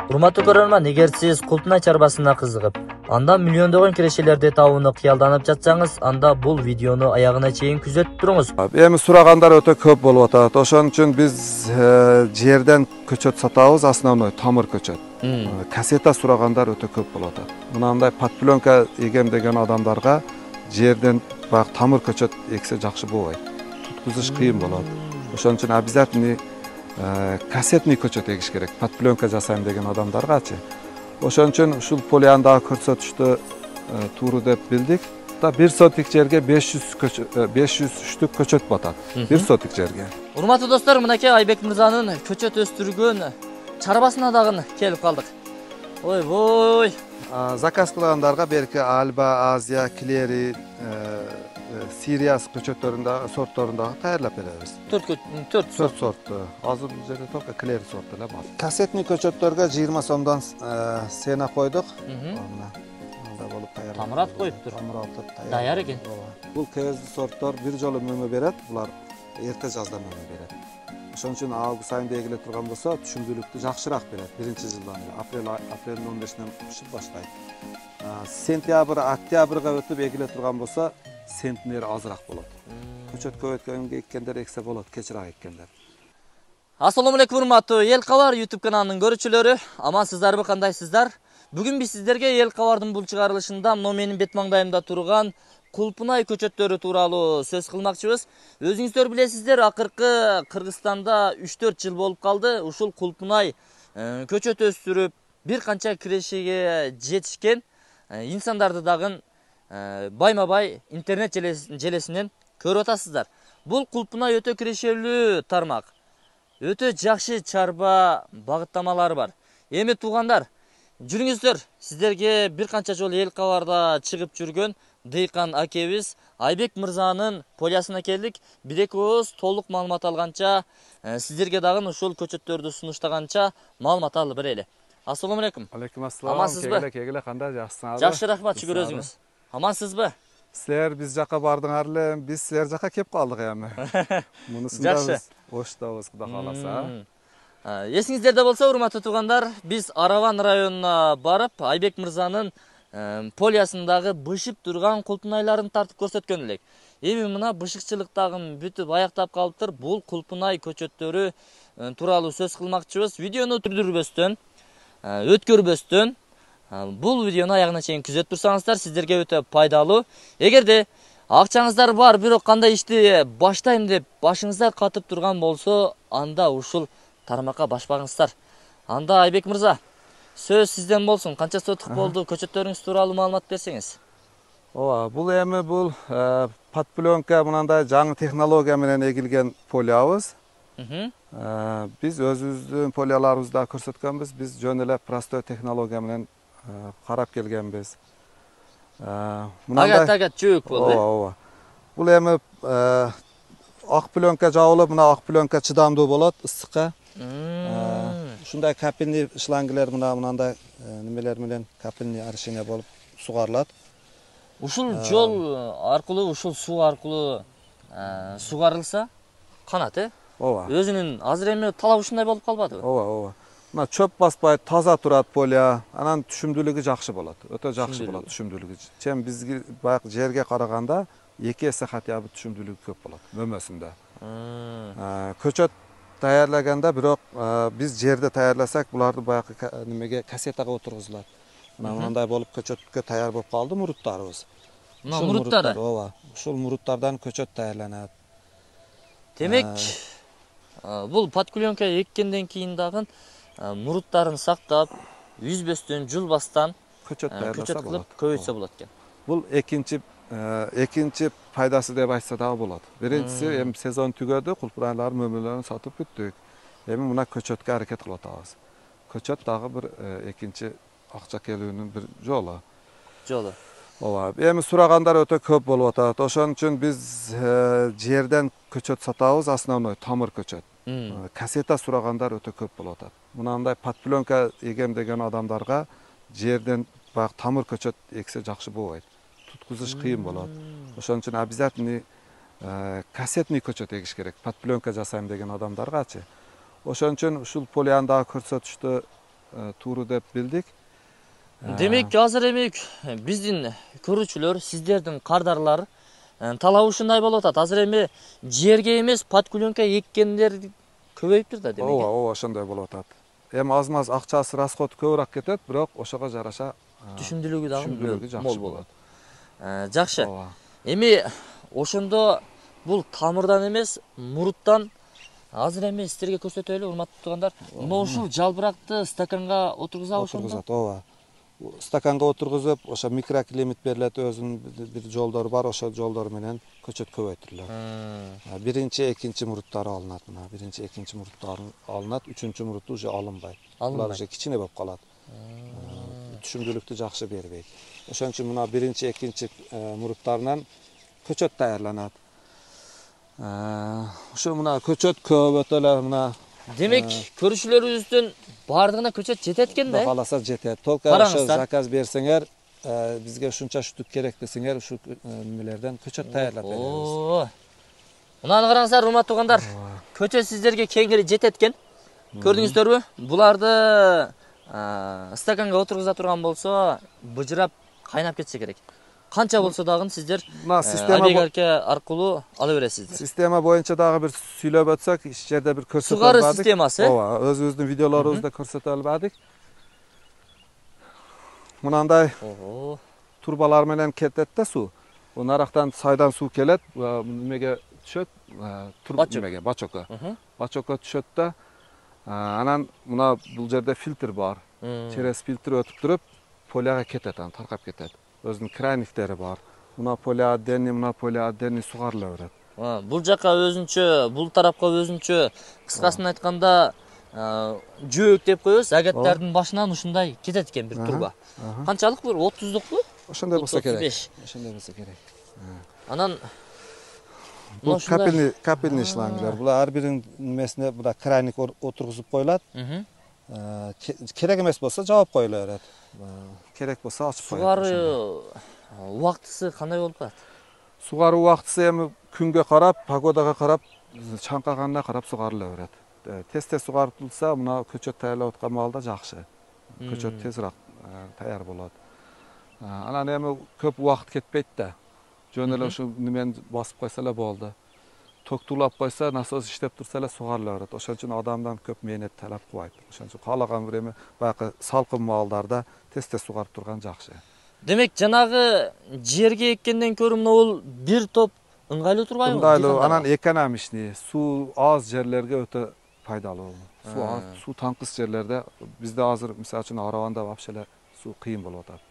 Урматтуу көрөрман, эгер сиз култунай чарбасына кызыгып, анда миллиондогон кирешелерди табууну кыялданып жатсаңыз, анда бул видеону аягына чейин күзөтүп туруңуз. Эми сурагандар өтө көп болуп атат. Ошон үчүн биз жерден көчөт сатабыз, основной тамыр көчөт. Кассета сурагандар өтө көп болуп атат. Мынандай подпленка эгем деген адамдарга жерден баягы тамыр көчөт эксе жакшы болбойт. Туткузуш кыйын болот. Ошон үчүн обязательно кассетный көчөт эгиш керек. Подпленка жасайм деген адамдаргачы. Ошон үчүн ушул полиандагы көрсөтүштү тууру деп билдик. 1 сотик жерге 500 штук көчөт батат. 1 сотик жерге. Урматтуу достор, мынакей Айбек мырзанын көчөт өстүргөн чарбасына дагы келип калдык. Ой. Заказ кылгандарга берки Альба, Азия, Клери, Сириас көчөттөрүндө сортторунда даярдап беребиз. 4 сортту. Азыр бул жерде только Клери сорту эле бар. Кассетный көчөттөргө 20 сомдон сена койдук. Тамырат коюптур. Даяр экен. Бул кезди сорттор бир жолу мөмө берет, булар эрте жазда мөмө берет. Ошон үчүн август айында эгиле турган болсо, түшүмдүүлүктү жакшыраак берет. Биринчи жылдан апрелдин 15-нен пишип баштайт. Сентябрь, октябрга өтүп эгиле турган болсо, центнери азыраак болот. Көчөт көп эккендер эксе болот, кечирээк эккендер. Ассаламу алейкум, урматтуу Эл Кабар YouTube каналынын көрүүчүлөрү. Амансыздарбы, кандайсыздар? Бүгүн биз сиздерге Эл Кабардын бул чыгарылышында мына менин бет маңдайымда турган кулпунай көчөттөрү тууралуу сөз кылмакчыбыз. Өзүңүздөр билесиздер, акыркы Кыргызстанда 3-4 жыл болуп калды. Ушул кулпунай көчөт өстүрүп, бир канча кирешеге жетишкен инсандарды дагы байма-бай интернет желесинен көрүп атасыздар. Бул кулпунай өтө кирешелүү тармак. Өтө жакшы чарба багыттамалары бар. Эми туугандар, жүрүңүздөр, сиздерге бир канча жолу Эл Кабарда чыгып жүргөн дыйкан акебиз Айбек мырзанын полиясына келдик. Бир-эки ооз толук маалымат алганча, сиздерге дагы ушул көчөттөрдү сунуштаганча маалымат алып берели. Ассаламу алейкум. Алейкум ассалам. Амансызбы? Кегеле кандай, жакшысыңарбы? Жакшы, рахмат, шүгүр өзүңүз. Амансызбы? Силер биз жака бардыңар эле, биз силер жака кеп калдык эми. Мунусунда биз оштабыз, Кудай кааласа. Эсиңиздерде болсо, урматтуу туугандар, биз Араван районуна барып, Айбек мырзанын полиясындагы бышып турган кулпунайларын тартып көрсөткөн элек. Эми мына бышыкчылык дагы бүтүп аяктап калыптыр. Бул кулпунай көчөттөрү тууралуу сөз кылмакчыбыз. Видеону түрдүрбөстөн, өткөрбөстөн бул видеону аягына чейин күзөтүп турсаңыздар, сиздерге өтө пайдалуу. Эгерде акчаңыздар бар, бирок кандай ишти баштайм деп башыңыздар катып турган болсо, анда ушул тармакка башпаңыздар. Анда Айбек мырза, сөз сизден болсун. Канча сотук болду, көчөттөрүңүз тууралуу маалымат берсеңиз. Ооба, бул эми бул подпленка мындай жаңы технология менен эгилген полиябыз. Биз өзүбүздүн полияларыбызда көрсөткөнбүз. Биз жөн эле простой технология менен карап келгенбиз. Агат жөөк болду. Ооба. Бул эми ак пленка жабылып, мына ак пленка чыдамдуу болот ысыкка. Ушундай капельный шлангылар мынандай немелер менен капельный орешение болуп сугарылат. Ушул жол аркылуу, ушул суу аркылуу сугарылса, канат, Ооба. Өзүнүн азыр эми талап ушундай болуп калбадыбы? Ооба. Мына чөп баспайт, таза турат полия. Анан түшүмдүүлүгү жакшы болот. Өтө жакшы болот түшүмдүүлүгү. Чем бизге баягы жерге караганда 2 эсе хотя бы түшүмдүүлүгү көп болот мөмөсүндө. Көчөт даярлаганда бирок биз жерде даярласак, буларды баягы немеге кассетага отургузулат. Мындай болуп көчөткө даяр болуп калды муруттарыбыз. Мына муруттары. Ооба. Ушул муруттардан көчөт даярланат. Демек, бул подпленка эккенден кийин дагы муруттарын сактап, үзбөстөн, жулбастан көчөт даярласа болот. Көбөйтсө болот экен. Бул экинчи пайдасы деп айтса дагы болот. Биринчиси эми сезон түгөдү, кулпунайлар мөмөлөрүн сатып бүттүк. Эми мына көчөткө аракет кылып атабыз. Көчөт дагы бир экинчи акча келүүнүн бир жолу. Ооба. Эми сурагандар өтө көп болуп атат. Ошон үчүн биз жерден көчөт сатабыз, основной тамыр көчөт. Кассета сурагандар өтө көп болуп атат. Мынандай подпленка эгем деген адамдарга жерден баягы тамыр көчөт эксе жакшы болбойт. Туткузуш кыйын болот. Ошон үчүн обязательно кассетный көчөт эгиш керек. Подпленка жасайм деген адамдаргачы. Ошон үчүн ушул полиандагы көрсөтүштү tuuru dep bildik. Demek azыр эми биздин көрүүчүлөр, сиздердин кардарлар талабы ушундай болуп атат. Азыр эми жерге эмес, подкуленка эккендер көбөйүптүр да демек. Ооба, ошондой болуп атат. Эми аз-маз акчасы, расходу көбүрөөк кетет, бирок ошого жараша Түшүмдүүлүгү дагы жакшы мол болот. Жакшы. Ооба. Эми ошондо бул тамырдан эмес, муруттан азыр эми сиздерге көрсөтөлү, урматтуу туугандар. Мына ушул жалбыракты стаканга отургузабы ошондо? Отургузат, ооба. Стаканга отургузуп, ошо микроклимат берилет, өзүнүн бир жолдору бар, ошо жолдор менен көчөт көбөйтүрүлөт. Биринчи, экинчи муруттары алынат мына. Биринчи, экинчи муруттары алынат, үчүнчү муруту уже алынбайт. Булар уже кичине болуп калат. Түшүмдүүлүктү жакшы бербейт. Ошон үчүн мына биринчи, экинчи муруттарынан көчөт даярланат. Ошо мына көчөт көп өтө эле мына. Демек, көрүүчүлөрүбүздүн бардыгына көчөт жетет экен да? Кааласа жетет. Толка ошо заказ берсеңер, бизге ушунча штук керек десеңер, ушу немелерден көчөт даярлап беребиз. Мынаны караңыздар, урматтуу туугандар. Көчөт сиздерге кеңири жетет экен. Көрдүңүздөрбү? Буларды стаканга отургуза турган болсо, быжырап кайнап кетсе керек. Канча болсо дагы сиздер агрегатка аркылуу ала бересиздер. Система боюнча дагы бир сүйлөп өтсөк, иш жерде бир көрсөтө албадык. Сугаруу системасы. Ооба, өзүбүздүн видеолорубузда көрсөтө албадык. Мынандай турбалар менен кетет да суу. Нарактан сайдан суу келет, немеге түшөт, немеге бачокко. Бачокко түшөт да, анан мына бул жерде фильтр бар. Через фильтр өтүп туруп, полияга кетет, анан таркап кетет. Өзүнүн крайниктери бар. Мына полиаденный, мына полиаденный сугарыла берет. Бул жака өзүнчө, бул тарапка өзүнчө, кыскасын айтканда, жөөк деп коебуз, агаттардын башынан ушундай кетет экен бир турба. Канчалык бул? 30-лукпу? Ошондой болсо керек. Ошондой болсо керек. Анан бул капельный шлангылар. Булар ар биринин немесине мына крайник отургузуп коюлат. Керек эмес болсо жаап коюла берет. Керек болсо ачып коюлат. Сугаруу убактысы кандай болуп калат? Сугаруу убактысы эми күнгө карап, погодага карап, чаңкаганына карап сугарыла берет. Тез сугарылса, мына көчөт даярлап аткан маалда жакшы. Көчөт тезирээк даяр болот. Анан эми көп убакыт кетпейт да. Жөн эле ушу немени басып койсо эле болду. Токтуулап койсо, насос иштеп турса эле сугарыла берет. Ошон үчүн адамдан көп мээнет талап кылбайт. Ошон үчүн каалаган бир эми баягы салкын маалдарда тез сугарып турган жакшы. Демек, жанагы жерге эккенден көрө бул бир топ ыңгайлуу турбайбы? Ыңгайлуу, анан экономичный, суу аз жерлерге өтө пайдалуу. Суу таңкыс жерлерде бизде азыр мисалы үчүн Арабанда вообще эле суу кыйын болуп атат.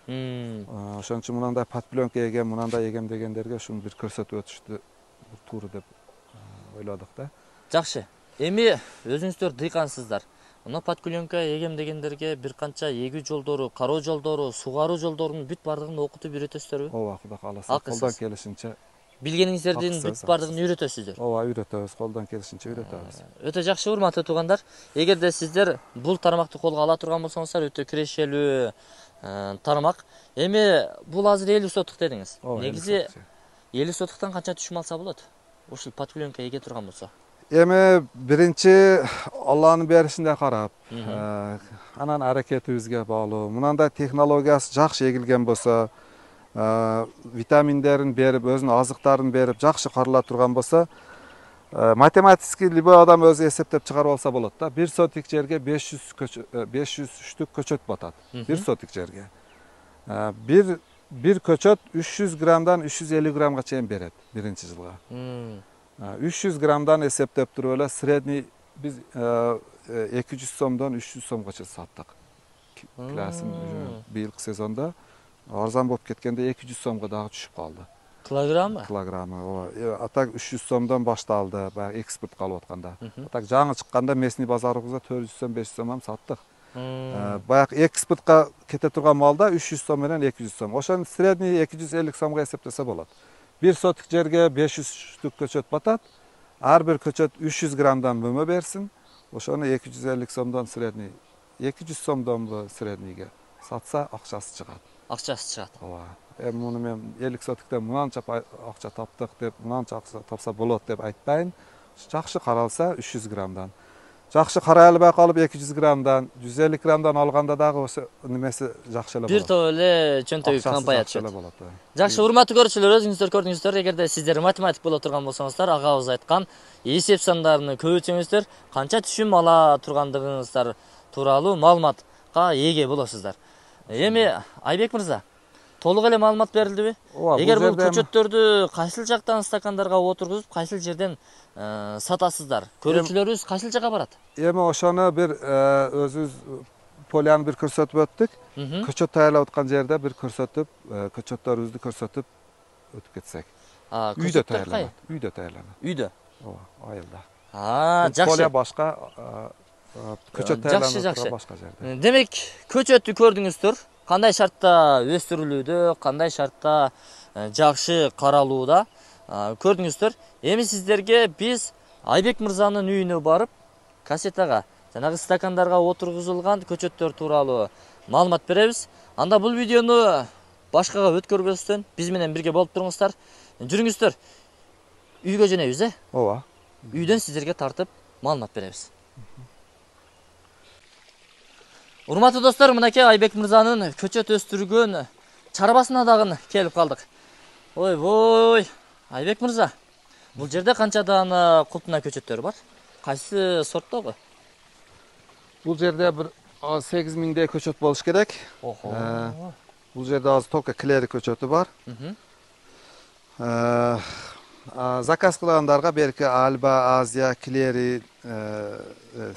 Ошон үчүн мындай подпленка эгем, мындай эгем дегендерге ушуну бир көрсөтүп өтүштү туура деп ойлодук да. Жакшы. Эми өзүңүздөр дыйкансыздар. Мына подкуленка эгем дегендерге бир канча эгүү жолдору, кароо жолдору, сугаруу жолдорунун бүт бардыгын окутуп үйрөтөсүздарбы? Ооба, Кудай кааласа, колдон келишинче. Билгениңиздердин бүт бардыгын үйрөтөсүздөр. Ооба, үйрөтөбүз, колдон келишинче үйрөтөбүз. Өтө жакшы, урматтуу туугандар. Эгерде сиздер бул тармакты колго ала турган болсоңуздар, өтө кирешелүү тармак. Эми бул азыр 50 сотук дедиңиз. Негизи 50 сотуктан канча түшүм алса болот? Ушул подкуленка эге турган болсо. Эми биринчи Алланын беришине карап, анан аракетибизге баалуу. Мындай технологиясы жакшы эгилген болсо, витаминдерин берип, өзүнүн азыктарын берип, жакшы карыла турган болсо, математически любой адам өзү эсептеп чыгарып алса болот да. 1 сотик жерге 500 штук көчөт батат. 1 сотик жерге. Бир көчөт 300 граммдан 350 граммга чейин берет биринчи жылга. 300 граммдан эсептеп туруп эле средний биз 200 сомдон 300 сомго чейин саттык. Килосын быйылкы сезонда арзан болуп кеткенде 200 сомго дагы түшүп калды. Килограммы? Килограммы, ооба. Атак 300 сомдон башталды, баягы экспортко алып атканда. Атак жаңы чыкканда местный базарыбызда 400 сом, 500 сомдон саттык. Баягы экспортко кете турган малда 300 сом менен 200 сом. Ошон средний 250 сомго эсептесе болот. 1 сотик жерге 500 штук көчөт батат. Ар бир көчөт 300 граммдан мөмө берсин. Ошону 250 сомдон средний, 200 сомдон среднийге сатса акчасы чыгат. Акчасы чыгат. Ооба. Эми муну мен 50 сотиктен мынанча акча таптык деп, мынанча акча тапса болот деп айтпайын. Жакшы каралса 300 граммдан. Жақшы қарайлыбай қалып 200 грамдан, 150 грамдан алғанда дағы осы немесі жақшылы болады. Бир топ эле чөнтөгү кампая түшөт. болады. Жакшы, урматтуу көрүүчүлөр, өзүңүздөр көрдүңүздөр. Эгерде сиздер математик боло турган болсоңуздар, агабыз айткан эсеп сандарын көбөйтсөңүздөр, канча түшүм ала тургандыгыңыздар тууралуу маалыматка эге болосуздар. Эми Айбек мырза, толук эле маалымат берилдиби? Эгер бул көчөттөрдү кайсыл жактан стакандарга отургузуп, кайсыл жерден сатасыздар? Көрүүчүлөрүбүз кайсыл жака барат? Эми ошону бир өзүбүз полияны бир көрсөтүп өттүк. Көчөт даярлап аткан жерде бир көрсөтүп, көчөттөрүбүздү көрсөтүп өтүп кетсек. Үйдө даярланат. Үйдө даярланат. Үйдө. Ооба, айылда. Жакшы. Полия башка, көчөт даярланат башка жерде. Демек, көчөттү көрдүңүздөр. Кандай шартта өстүрүлүүдө, кандай шартта жакшы каралууда көрдүңүздөр. Эми сиздерге биз Айбек мырзанын үйүнө барып, кассетага, жанагы стакандарга отургузулган көчөттөр тууралуу маалымат беребиз. Анда бул видеону башкага өткөрбөстөн биз менен бирге болуп туруңуздар. Жүрүңүздөр. Үйгө жөнөйбүз, Ооба. Үйдөн сиздерге тартып маалымат беребиз. Урматтуу достор, мынакей Айбек мырзанын көчөт өстүргөн чарбасына дагы келип калдык. Ой, Айбек мырза, бул жерде канчадан кулпунай көчөттөр бар? Кайсы сорттогу? Бул жерде бир 8000дей көчөт болуш керек. Бул жерде азыр только клери көчөтү бар. Заказ кылгандарга берки Альба, Азия, Клери,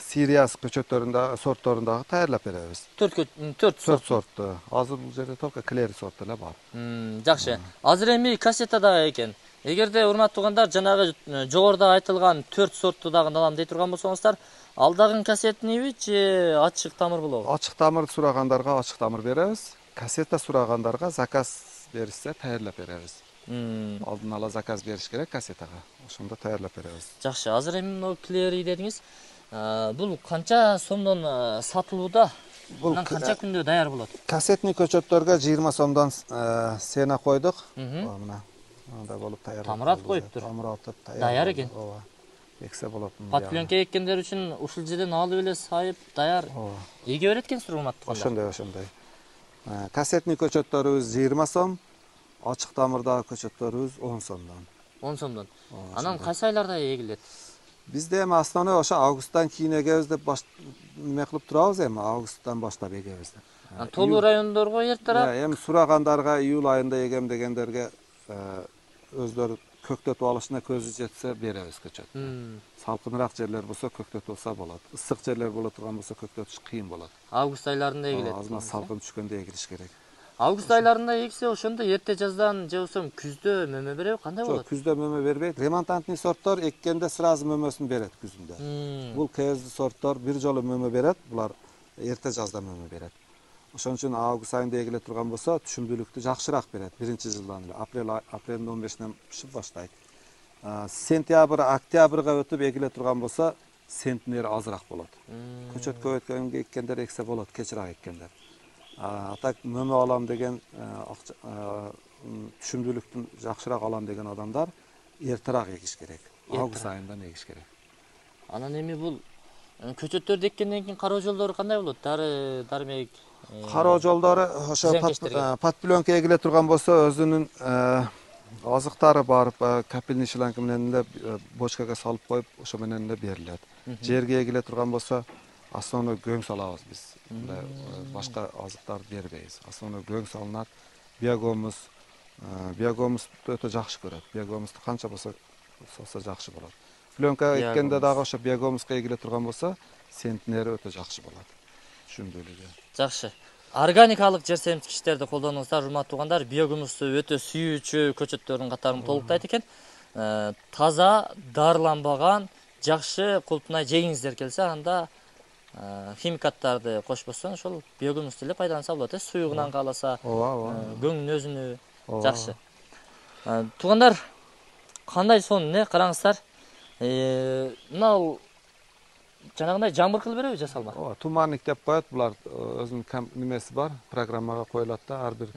Сириас көчөттөрүндө сортторундагы даярлап беребиз. 4 сортту. Азыр бул жерде только Клери сорту эле бар. Жакшы. Азыр эми кассетада экен. Эгерде урматтуу угандар, жанагы жогоруда айтылган 4 сортту дагы алам дей турган болсоңуздар, ал дагы кассетниби же ачык тамыр болобу? Ачык тамыр сурагандарга ачык тамыр беребиз. Кассета сурагандарга заказ беришсе даярлап беребиз. Алдын ала заказ бериш керек кассетага. Ошондо даярлап беребиз. Жакшы, азыр эми мына Клери дедиңиз. Бул канча сомдон сатылууда? Бул канча күндө даяр болот? Кассетный көчөттөргө 20 сомдон сена койдук. Мына анда болуп даяр. Тамырат коюптур. Тамыратып даяр экен. Ооба. Эксе болот. Патпленка эккендер үчүн ушул жерден алып эле сайып даяр. Эге берет экенсиз урматтуу. Ошондой. Кассетный көчөттөрүбүз 20 сом, ачык тамырдагы көчөттөрүбүз 10 сомдон. 10 сомдон. Анан кайсы айларда эгилет? Бизде эми основной ошо августтан кийин эгебиз деп неме кылып турабыз эми, августтан баштап эгебиз деп. Толуу райондорго эртерээк. Эми сурагандарга июль айында эгем дегендерге өздөрү көктөтүп алышына көзү жетсе беребиз көчөт. Салкыныраак жерлер болсо көктөтүп алса болот. Ысык жерлер боло турган болсо көктөтүш кыйын болот. Август айларында эгилет. Азыр салкын түшкөндө эгилиш керек. Август айларында эгсе ошондо эрте жаздан же болбосо күздө мөмө береби, кандай болот? Жок, күздө мөмө бербейт. Ремонтантный сорттор эккенде сразу мөмөсүн берет күзүндө. Бул кезди сорттор бир жолу мөмө берет, булар эрте жазда мөмө берет. Ошон үчүн август айында эгиле турган болсо түшүмдүүлүктү жакшыраак берет. Биринчи жылдан эле апрелдин 15-нен пишип баштайт. Сентябрь, октябрга өтүп эгиле турган болсо центнери азыраак болот. Көчөт көбөйткөнгө эккендер эксе болот, кечирээк эккендер. Так мөмө алам деген түшүмдүүлүктүн жакшыраак алам деген адамдар эртерээк эгиш керек. Август айынан эгиш керек. Анан эми бул көчөттөрдү эккенден кийин кароо жолдору кандай болот? Дармек кароо жолдору ошо подпленка эгиле турган болсо өзүнүн азыктары бар, капельный шланг менен эле бочкага салып коюп, ошо менен эле берилет. Жерге эгиле турган болсо основной көң салабыз биз. Башка азыктарды бербейбиз. Основной көң салынат. Биогомус өтө жакшы көрөт. Биогомусту канча болсо жакшы болот. Пленка эккенде дагы ошо биогомуска эгиле турган болсо центнери өтө жакшы болот. Түшүмдүүлүгү. Жакшы. Органикалык жер семчкичтерди колдонуңуздар, урматтуу угандар. Биогумусту өтө сүйүүчү көчөттөрдүн катарын толуктайт экен. Таза, дарыланбаган, жакшы кулпунай жегиңиздер келсе, анда химикаттарды кошпостон ошол биогумусту эле пайдаланса болот. Суюгунан кааласа, көңүн өзүнү жакшы. Туугандар, кандай сонун, караңыздар. Мына жанагындай жамбыр кылып береби жасалма? Ооба, туманник деп коет. Булар өзүнүн немеси бар, программага коюлат да, ар бир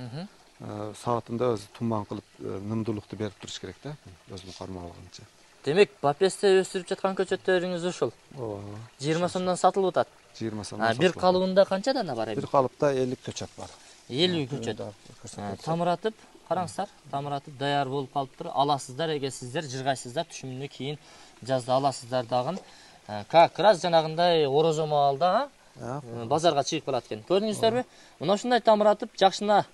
саатында өзү туман кылып нымдуулукту берип туруш керек да, өзүнүн кармалганча. Демек, Бапесте өстүрүп жаткан көчөттөрүңүз ушул. Ооба. 20 сомдон сатылып атат. 20 сомдон. Бир калыбында канча дана бар эми? Bir kalıpta 50 köçet var. 50 көчөт. Тамыратып, караңыздар, тамыратып даяр болуп калыптыр. Аласыздар, эге сиздер жыргайсыздар, түшүмүнө кийин жазда аласыздар дагы. Как раз жанагындай орозо маалда, базарга чыгып барат экен. Көрдүңүздөрбү? Мына ушундай тамыратып, жакшына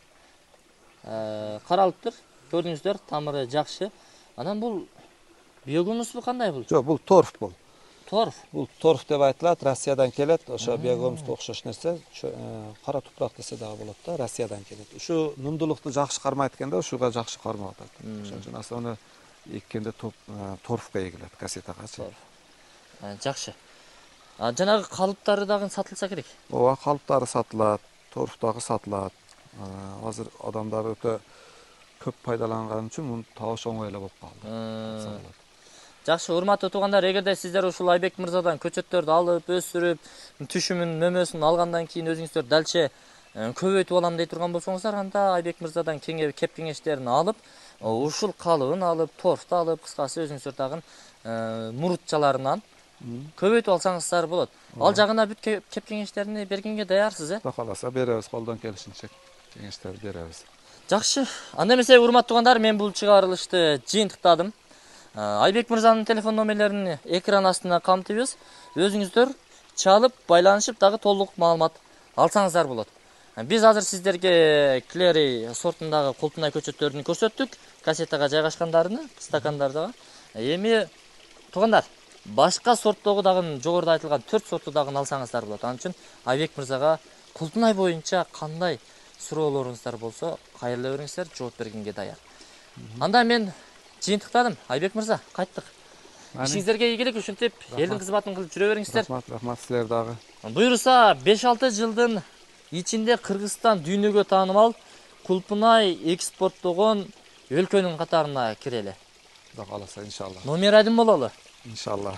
каралыптыр. Көрдүңүздөр, тамыры жакшы. Анан бул биогумусбу кандай бул? Жоқ, бұл торф бұл. Торф. Бұл торф деп айтылат, Россиядан келет. Ошо биогумусқа окшош нерсе, кара тупрак десе дагы болот да, Россиядан келет. Ушу нумдулукту жакшы кармайт экен да, ушуга жакшы кармап атат. Ошон үчүн аны эккенде торфко эгилет, кассетагачы. Жакшы. Жанагы калыптары дагы сатылса керек. Ооба, калыптары сатылат, торф дагы сатылат. Азыр адамдар өтө көп пайдаланган үчүн муну табыш оңой эле болуп калды. Жакшы, урматтуу туугандар, эгерде сиздер ушул Айбек мырзадан көчөттөрдү алып, өстүрүп, түшүмүн, мөмөсүн алгандан кийин өзүңүздөр далче көбөйтүп алам дей турган болсоңуздар, анда Айбек мырзадан кеп кеңештерин алып, ушул калыбын алып, торфту алып, кыскасы өзүңүздөр дагы мурутчаларынан көбөйтүп алсаңыздар болот. Ал жагына бүт кеп кеңештерин бергенге даярсыз, Кудай кааласа беребиз, колдон келишинче кеңештерди беребиз. Жакшы. Анда эмесе, урматтуу туугандар, мен бул чыгарылышты жыйынтыктадым. Айбек мырзанын телефон номерлерин экран астына камтыйбыз. Өзүңүздөр чалып, байланышып дагы толук маалымат алсаңыздар болот. Биз азыр сиздерге Клери сортундагы кулпунай көчөттөрүн көрсөттүк, кассетага жайгашкандарын, стакандардагы. Эми туугандар, башка сорттогу дагы жогоруда айтылган 4 сортту дагы алсаңыздар болот. Анын үчүн Айбек мырзага кулпунай боюнча кандай суроолоруңуздар болсо, кайрыла бериңиздер, жооп бергенге даяр. Анда мен жыйынтыктадым. Айбек мырза, кайттык. Ишиңиздерге ийгилик, ушинтип элдин кызматын кылып жүрө бериңиздер. Рахмат силер дагы. Буюрса 5-6 жылдын ичинде Кыргызстан дүйнөгө таанымал кулпунай экспорттогон өлкөнүн катарына кирели. Кудай кааласа, иншалла. Номер айдым бололу. Иншалла.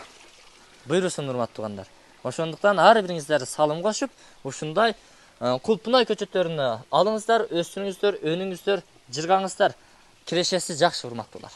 Буйрусун, урматтуу туугандар. Ошондуктан ар бириңиздер салым кошуп, ушундай кулпунай көчөттөрүнү алыңыздар, өстүрүңүздөр, өнүңүздөр, жыргаңыздар. Кирешеси жакшы, урматтуулар.